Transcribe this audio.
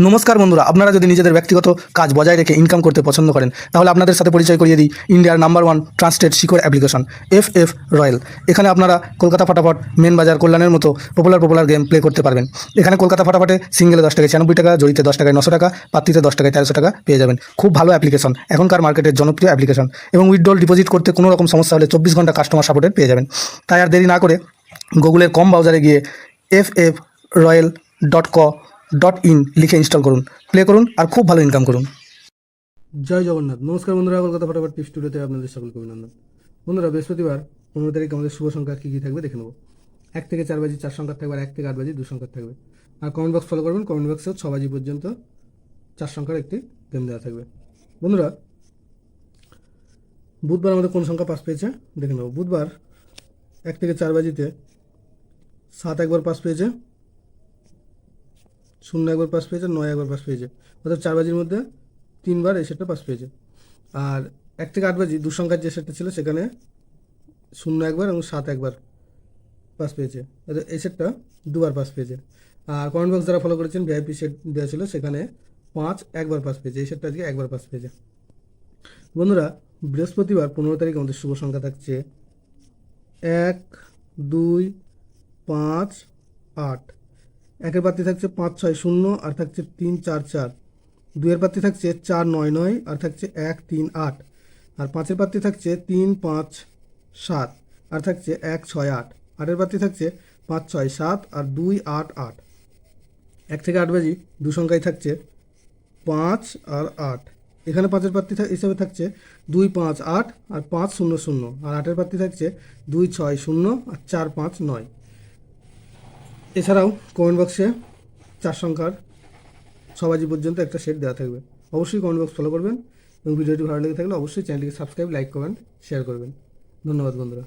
নমস্কার বন্ধুরা, আপনারা যদি নিজেদের ব্যক্তিগত কাজ বজায় রেখে ইনকাম করতে পছন্দ করেন তাহলে আপনাদের সাথে পরিচয় করিয়ে দিই ইন্ডিয়ার নাম্বার 1 ট্রান্সটেড শিকড় অ্যাপ্লিকেশন FF রয়্যাল। এখানে আপনারা কলকাতা ফাটাফট, মেন বাজার, কল্যাণের মতো পপুলার গেম প্লে করতে পারবেন। এখানে কলকাতা ফাটাফটে সিঙ্গেলে 10 টাকায় 96 টাকা, জড়িতে 10 টাকায় 900 টাকা, পাত্রিতে 10 টাকায় 1300 টাকা পেয়ে যাবেন। খুব ভালো অ্যাপ্লিকেশন, এখনকার মার্কেটের জনপ্রিয় অ্যাপ্লিকেশন এবং উইথড্রল ডিপোজিট করতে কোনো রকম সমস্যা হলে 24 ঘন্টা কাস্টমার সাপোর্টের পেয়ে যাবেন। তাই আর দেরি না করে গুগলের কম ব্রাউজারে গিয়ে ffroyal.co.in লিখে ইনস্টল করুন, প্লে করুন আর খুব ভালো ইনকাম করুন। জয় জগন্নাথ। নমস্কার বন্ধুরা, কলকাতা ফাটাফট টিপস স্টুডিওতে আপনাদের সকলকে অভিনন্দন। বন্ধুরা, বৃহস্পতিবার 15 তারিখ আমাদের শুভ সংখ্যা কী কী থাকবে দেখে নেব। 1 থেকে 4 বাজি 4 সংখ্যা থাকবে, আর 1 থেকে 8 বাজি 2 সংখ্যা থাকবে। আর কমেন্ট বক্স ফলো করবেন, কমেন্ট বক্সেও 6 বাজি পর্যন্ত 4 সংখ্যার একটি গেম দেওয়া থাকবে। বন্ধুরা, বুধবার আমাদের কোন সংখ্যা পাস পেয়েছে দেখে নেব। বুধবার 1 থেকে 4 বাজিতে 7 একবার পাস পেয়েছে, 0 একবার পাস পেয়েছে, 9 একবার পাস পেয়েছে। অর্থাৎ 4 বাজির মধ্যে 3বার এই সেটটা পাস পেয়েছে। আর 1 থেকে 8 বাজি 2 সংখ্যার যে সেটটা ছিল সেখানে 0 একবার এবং 7 একবার পাস পেয়েছে। অর্থাৎ এই সেটটা 2বার পাস পেয়েছে। আর কমেন্ট বক্স যারা ফলো করেছেন, VIP সেট দেওয়া ছিল, সেখানে 5 একবার পাস পেয়েছে। এই সেটটা আজকে একবার পাস পেয়েছে। বন্ধুরা, বৃহস্পতিবার 15 তারিখ আমাদের শুভ সংখ্যা থাকছে 1, 2, 5, 8। 1-এর প্রার্থী থাকছে 5, 6, 0 আর থাকছে 3, 4, 4। 2-এর প্রার্থী থাকছে 4, 9, 9 আর থাকছে 1, 3, 8। আর 5-এর প্রার্থী থাকছে 3, 5, 7 আর থাকছে 1, 6, 8। 8-এর প্রার্থী থাকছে 5, 6, 7 আর 2, 8, 8। 1 থেকে 8 বাজি 2 সংখ্যায় থাকছে 5 আর 8। এখানে 5-এর প্রার্থী হিসাবে থাকছে 2, 5, 8 আর 5, 0, 0। আর 8-এর প্রার্থী থাকছে 2, 6, 0 আর 4, 5, 9। এছাড়াও কমেন্ট বক্সে 4 সংখ্যার 6 বাজি পর্যন্ত একটা সেট দেওয়া থাকবে। অবশ্যই কমেন্ট বক্স ফলো করবেন এবং ভিডিওটি ভালো লেগে থাকলে অবশ্যই চ্যানেলটিকে সাবস্ক্রাইব, লাইক, কমেন্ট, শেয়ার করবেন। ধন্যবাদ বন্ধুরা।